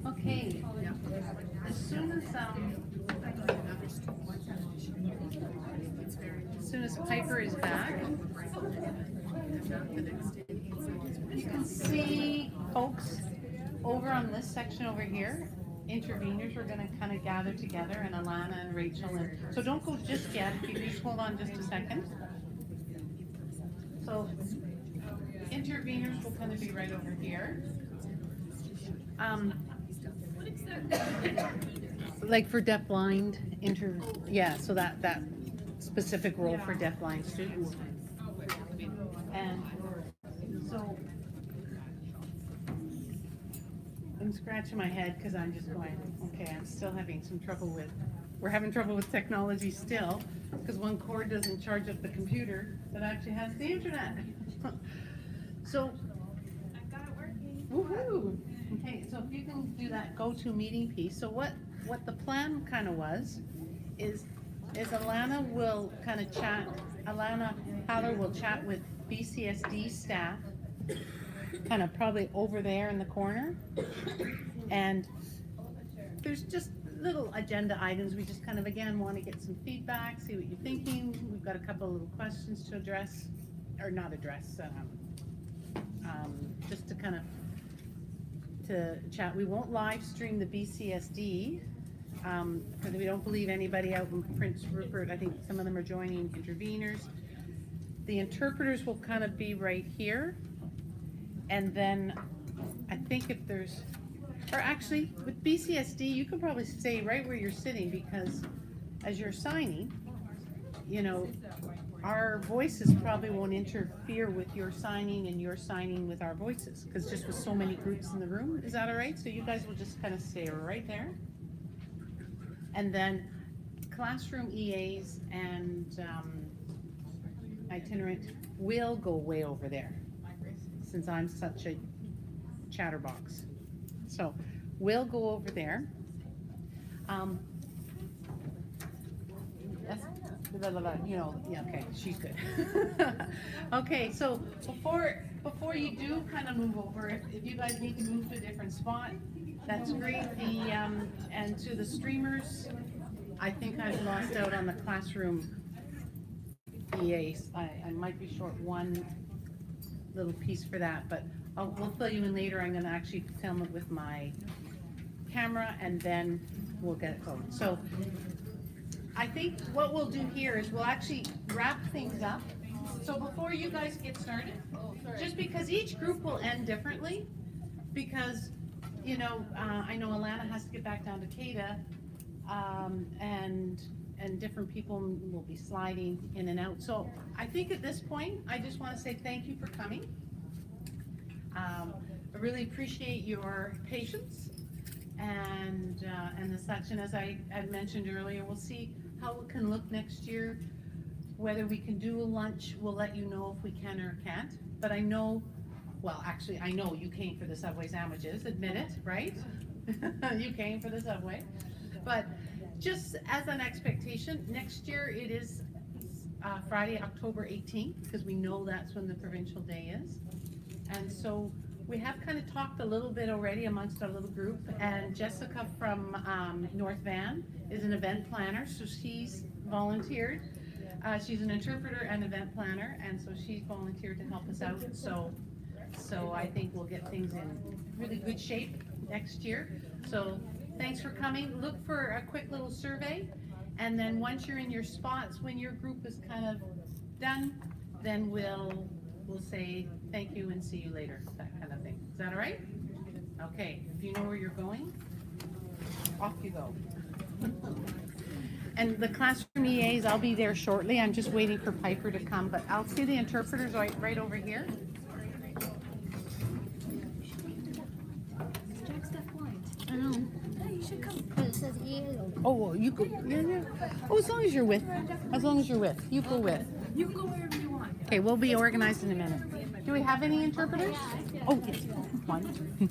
Okay, as soon as Piper is back, you can see folks over on this section over here. Interveners are going to kind of gather together, and Alana and Rachel, and so don't go just yet. If you just hold on just a second. So interveners will kind of be right over here. Like for deafblind yeah, so that specific role for deafblind students. And so I'm scratching my head because I'm just going, okay, I'm still having some trouble we're having trouble with technology still, because one cord doesn't charge up the computer that actually has the internet. So I've got it working. woohoo! Okay, so if you can do that go-to meeting piece. So what the plan kind of was is Alana will kind of chat. Alana Haller will chat with BCSD staff, kind of probably over there in the corner. And there's just little agenda items. We just kind of again want to get some feedback, see what you're thinking. We've got a couple of little questions to address, or not address, just to kind of to chat. We won't live stream the BCSD because we don't believe anybody out in Prince Rupert. I think some of them are joining interveners. The interpreters will kind of be right here, and then I think if there's, or actually with BCSD you can probably stay right where you're sitting, because as you're signing, you know, our voices probably won't interfere with your signing and your signing with our voices, because just with so many groups in the room. Is that all right? So you guys will just kind of stay right there. And then classroom EAs and itinerant will go way over there, since I'm such a chatterbox. So we'll go over there. Yes. You know, yeah, okay, she's good. Okay, so before you do kind of move over, if you guys need to move to a different spot, that's great. And to the streamers, I think I've lost out on the classroom EAs. I might be short one little piece for that, but we'll fill you in later. I'm going to actually film it with my camera, and then we'll get it going. So I think what we'll do here is we'll actually wrap things up. So before you guys get started, just because each group will end differently, because, you know, I know Alana has to get back down to CADA, and different people will be sliding in and out. So I think at this point, I just want to say thank you for coming. I really appreciate your patience and the section, as I had mentioned earlier. We'll see how it can look next year. Whether we can do a lunch, we'll let you know if we can or can't. But I know, well, actually, I know you came for the Subway sandwiches, admit it, right? You came for the Subway. But just as an expectation, next year it is Friday, October 18th, because we know that's when the provincial day is. And so we have kind of talked a little bit already amongst our little group, and Jessica from North Van is an event planner, so she's volunteered. She's an interpreter and event planner, and so she's volunteered to help us out. So I think we'll get things in really good shape next year. So thanks for coming. Look for a quick little survey, and then once you're in your spots, when your group is kind of done, then we'll say thank you and see you later, that kind of thing. Is that all right? Okay, if you know where you're going, off you go. And the classroom EAs, I'll be there shortly. I'm just waiting for Piper to come, but I'll see the interpreters right over here. Jack's deafblind. I know. Yeah, you should come. But it says EA. Oh, well, you go. Yeah. Oh, as long as you're with. As long as you're with. You go with. You can go wherever you want. Okay, we'll be organized in a minute. Do we have any interpreters? Oh, yes. One.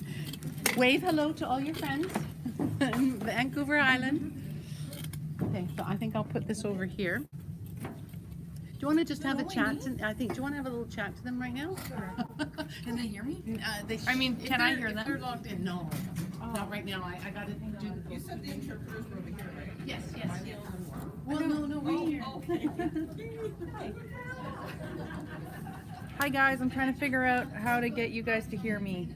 Wave hello to all your friends in Vancouver Island. Okay, so I think I'll put this over here. you want to just have a only chat? me? I think, do you want to have a little chat to them right now? Can they hear me? I mean, can I hear If them? they're logged in, no, not right now. I gotta do. You said the interpreters were over here, right? Yes, yes, yes. Well, no, we're here. Hi guys, I'm trying to figure out how to get you guys to hear me.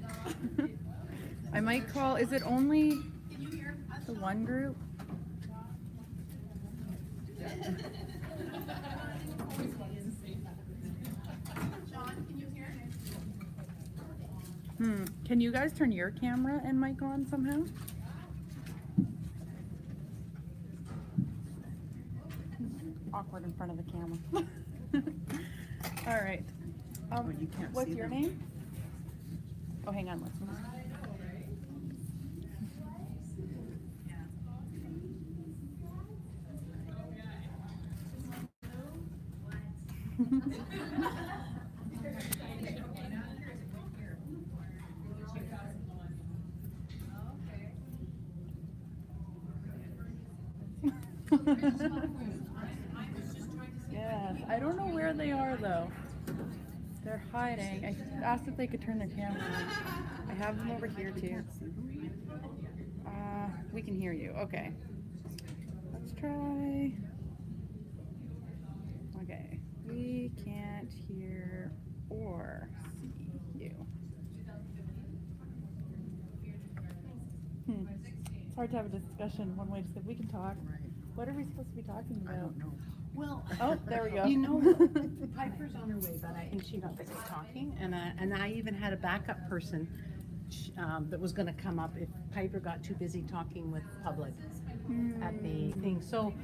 I might call, is it only the one group? John, can you hear? Can you guys turn your camera and mic on somehow? Awkward in front of the camera. All right. you can't What's see your them. name? Oh, hang on, listen. Yes, I don't know where they are though. They're hiding. I asked if they could turn their camera on. I have them over here too. We can hear you. Okay. Let's try. Okay. We can't hear or see you. It's hard to have a discussion one way to say we can talk. What are we supposed to be talking about? I don't know. Well, Oh, there we go. you know, Piper's on her way, but I think she got busy talking, and I even had a backup person that was going to come up if Piper got too busy talking with public at the thing. So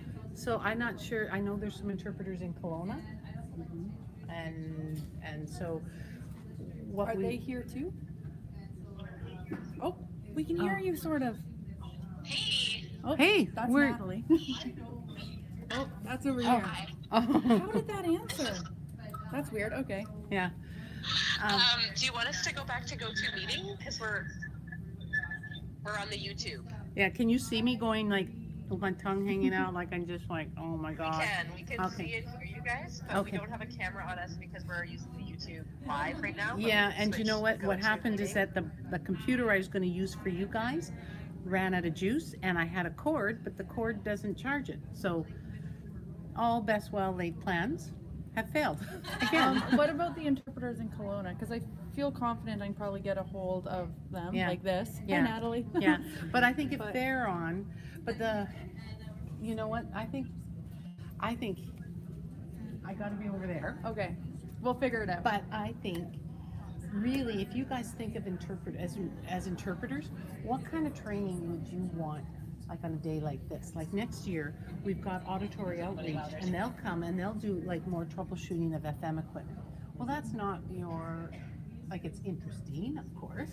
I'm not sure. I know there's some interpreters in Kelowna, and so what Are they here too? Oh, we can hear you sort of. Oh, Hey, that's we're- Natalie. Oh, that's over here. How did that answer? That's weird. Okay. Yeah. Do you want us to go back to GoToMeeting? Because we're on the YouTube. Yeah. Can you see me going like with my tongue hanging out, like I'm just like, oh my god. We can Okay. see and hear you guys, but Okay. we don't have a camera on us because we're using the YouTube live right now. but Yeah, we can and you switch know to what? What happened is GoToMeeting. that the computer I was going to use for you guys ran out of juice, and I had a cord, but the cord doesn't charge it. So all best well laid plans have failed again. What about the interpreters in Kelowna? Because I feel confident I can probably get a hold of them Yeah. like this. Yeah. Hi, Natalie. Yeah, but I think if But- they're on, but you know what? I think I got to be over there. Okay. We'll figure it out. But I think, really, if you guys think of as interpreters, what kind of training would you want, like on a day like this? Like next year, we've got auditory outreach, and they'll come and they'll do like more troubleshooting of FM equipment. Well, that's not your, like it's interesting, of course,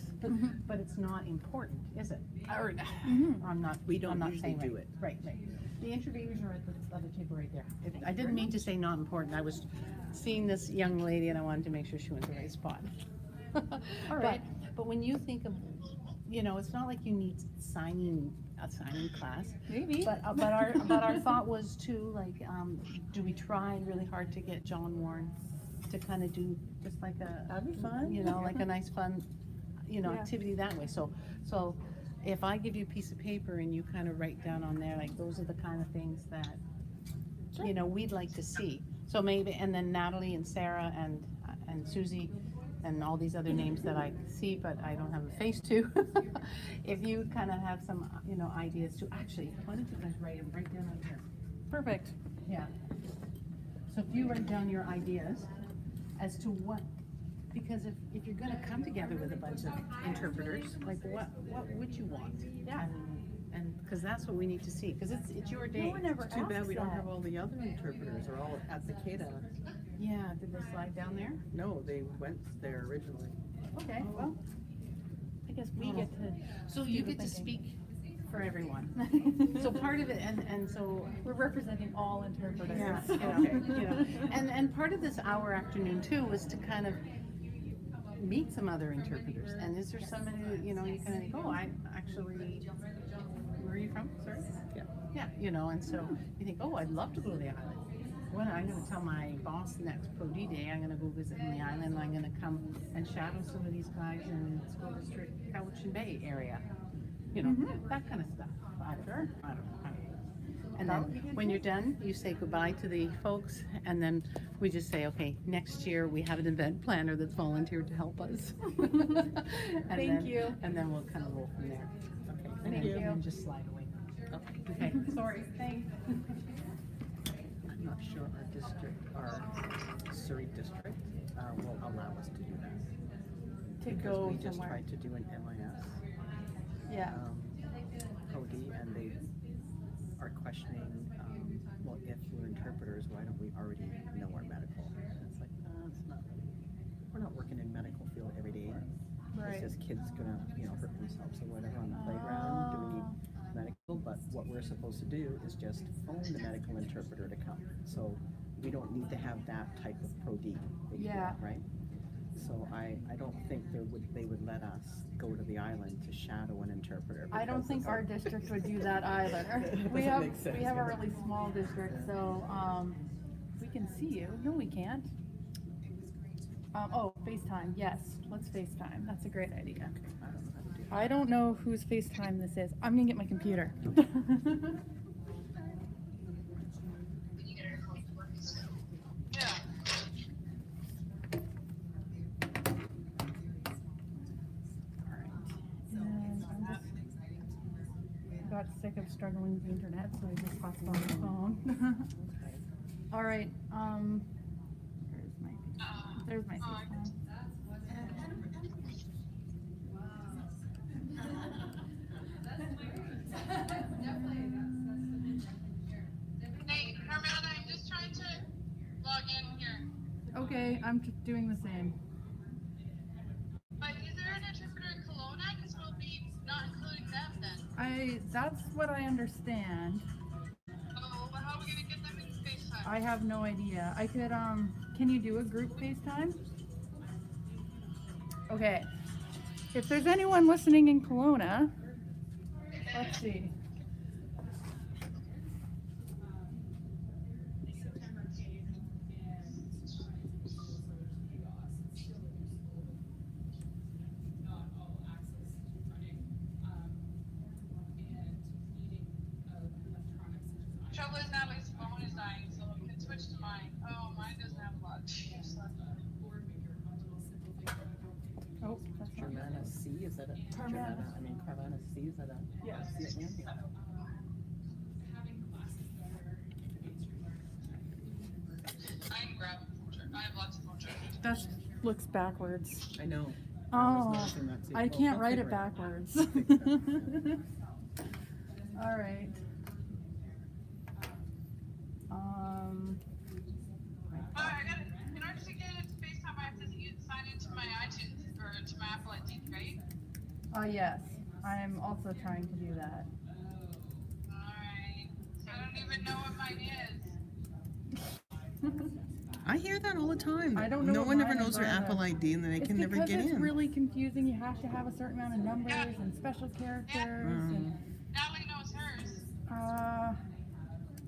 but it's not important, is it? Or, I'm not. We don't I'm not usually saying do right. it. Right, right. The interveners are at the other table right there. I didn't mean to say not important. I was seeing this young lady and I wanted to make sure she went to the right spot. All right. But when you think of, it's not like you need a signing class. Maybe. But our thought was to like, do we try really hard to get John Warren to kind of do just like That'd be fun. like a nice fun, Yeah. activity that way. So if I give you a piece of paper and you kind of write down on there, like those are the kind of things that, Sure. we'd like to see. So maybe, and then Natalie and Sarah and Susie and all these other names that I see, but I don't have a face to. If you kind of have some, ideas to, actually, why don't you guys write them right down on here? Perfect. Yeah. So if you write down your ideas as to what, because if you're gonna come together with a bunch of interpreters, like what would you want? Yeah. And, because that's what we need to see, because it's your day. No one ever Too bad asks we don't that. have all the other interpreters are all at the CADA. Yeah, did they slide down there? No, they went there originally. Okay. Well, I guess we get to. So do you the get to thinking. speak for everyone. So part of it, and so, We're representing all interpreters. and part of this hour afternoon too was to kind of meet some other interpreters. And is there somebody that, you kind of go, I actually, where are you from, sorry? Yeah. Yeah, and so you think, oh, I'd love to go to the island. when I'm gonna tell my boss next Pro D day, I'm gonna go visit the island, I'm gonna come and shadow some of these guys in School District Cowichan Bay area. You know, that kind of stuff. I don't know. And That would be then good when too. you're done, you say goodbye to the folks, and then we just say, okay, next year we have an event planner that's volunteered to help us. And Thank then- you. And then we'll kind of roll from there. Okay. And Thank then- you. And then just slide away. Okay, sorry, thanks. I'm not sure our district, our Surrey district, will allow us to do that. To Because go we just somewhere. tried to do an MIS, Yeah. OD, and they are questioning, well, if we're interpreters, why don't we already know our medical? And it's like, it's not really, we're not working in medical field every day. Right. It's just kids gonna, hurt themselves or whatever on the playground, do we need medical? But what we're supposed to do is just phone the medical interpreter to come. So we don't need to have that type of Pro D, they feel, Yeah. right? So I don't think they would let us go to the island to shadow an interpreter. I don't because think it's our like- district would do that either. We Doesn't have, make sense, we have a yeah. really small district, so, we can see you. No, we can't. Oh, FaceTime, yes, let's FaceTime. That's a great idea. I don't know how to do that. I don't know whose FaceTime this is. I'm gonna get my computer. Yeah. And I'm just got sick of struggling with the internet, so I just hopped on the phone. All right, there's my FaceTime. Hey, Carmela, I'm just trying to log in here. Okay, I'm just doing the same. But is there an interpreter in Kelowna? Because we'll be not including them then. That's what I understand. Oh, well, how are we going to get them in FaceTime? I have no idea. I could, can you do a group FaceTime? Okay. If there's anyone listening in Kelowna, let's see. Trouble is Natalie's phone is dying, so we can switch to mine. Oh, mine doesn't have a lot of juice left. Oh, that's not Germana C, is that a, Carmana. Carmana C, is that a? Yes. Yeah. I can grab a phone charger. I have lots of phone chargers. That looks backwards. I know. Oh, was noticing that too. I Well, can't I'll write figure it backwards. Figure it out. All right. I got it. In order to get into FaceTime, I have to sign into my iTunes or to my Apple ID, right? Yes, I am also trying to do that. Alright. I don't even know what mine is. I hear that all the time. I don't know No what one ever mine knows is their either. Apple ID and then they It's can never because get it's in. really confusing. You have to have a certain amount of numbers and special characters. And, Natalie knows hers.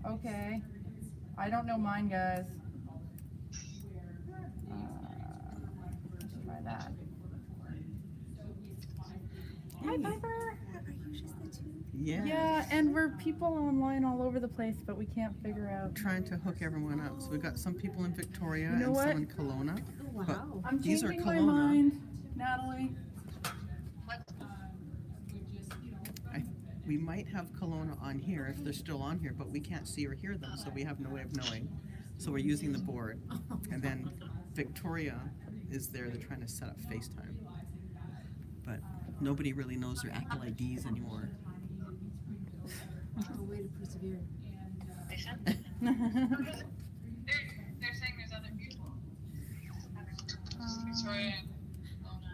okay. I don't know mine, guys. Let's try that. Hi, Piper. Yeah. Yeah, and we're people online all over the place, but we can't figure out. Trying to hook everyone up. So we've got some people in Victoria You know and what? some in Kelowna. But I'm these are changing my Kelowna. mind, Natalie. We might have Kelowna on here if they're still on here, but we can't see or hear them, so we have no way of knowing. So we're using the board. And then Victoria is there, they're trying to set up FaceTime. But nobody really knows their Apple IDs anymore. Way to persevere. They're saying there's other people. Victoria and Kelowna.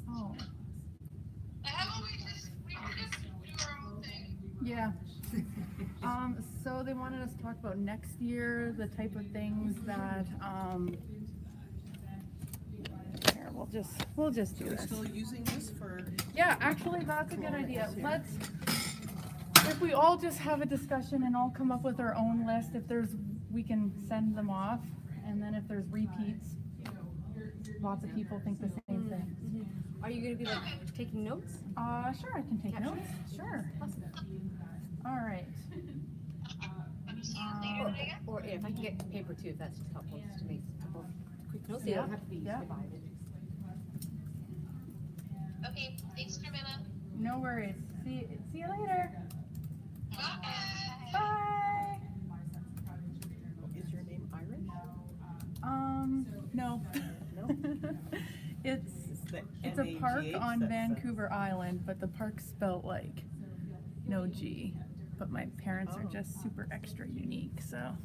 Oh, How about we just do our own thing? yeah. So they wanted us to talk about next year, the type of things that, here, we'll just do We're this. still using this for. Yeah, actually, that's a good idea. if we all just have a discussion and all come up with our own list, if there's, we can send them off, and then if there's repeats, lots of people think the same thing. Are you gonna be like taking notes? Sure, I can take Capture? notes, sure. Awesome. All right. Or if I can get paper too, if that's just helpful, just to make a couple quick notes. They Yeah, don't have to be yeah. divided. Okay, thanks, Carmela. No worries. See you later. Bye. Bye. Is your name Irish? No. No? It's It's a park on Vancouver Island, but the park's spelled like no G. But my parents are Oh. just super extra unique, so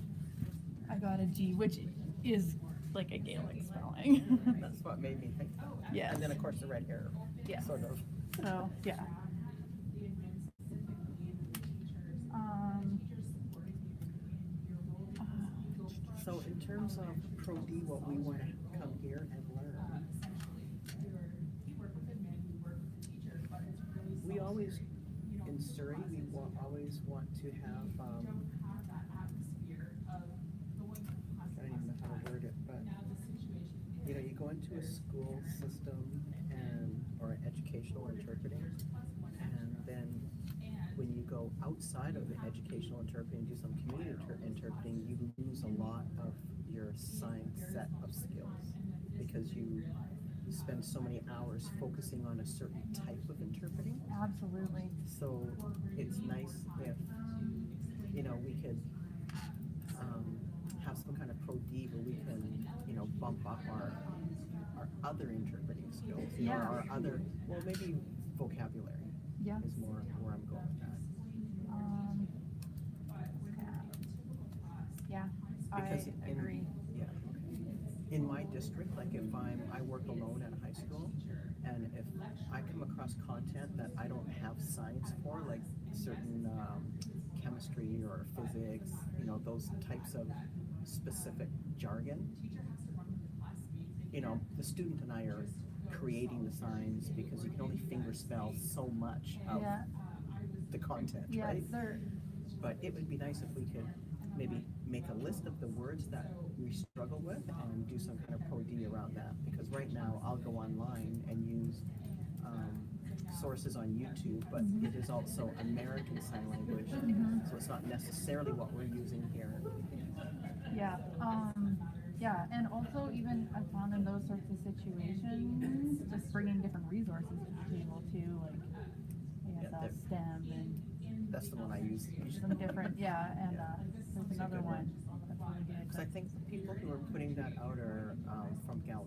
I got a G, which is like a Gaelic spelling. That's what made me think. Yes. And then of course the red hair, Yes. sort of. So, yeah. So in terms of Pro D, what we want to come here and learn, we always, in Surrey, always want to have, I don't even know how to word it, but, you know, you go into a school system or an educational interpreting, and then when you go outside of the educational interpreting, do some community interpreting, you lose a lot of your assigned set of skills because you spend so many hours focusing on a certain type of interpreting. Absolutely. So it's nice if, you know, we could have some kind of Pro D where we can, you know, bump up our other interpreting skills, you know, Yeah. our other, well, maybe vocabulary Yeah. is more where I'm going with that. Yeah, Because I agree. Yeah. In my district, like if I work alone at a high school, and if I come across content that I don't have science for, like certain chemistry or physics, you know, those types of specific jargon, you know, the student and I are creating the signs because you can only finger spell so much of Yeah. the content, Yeah, right? they're, But it would be nice if we could maybe make a list of the words that we struggle with and do some kind of Pro D around that. Because right now I'll go online and use sources on YouTube, but it is also American Sign Language, so it's not necessarily what we're using here. yeah, yeah, and also even I found in those sorts of situations, just bringing different resources to the table too, like Yeah, ASL, STEM, and That's the one I use some usually. different, yeah, and there's another one that's really good. Because I think the people who are putting that out are from Gal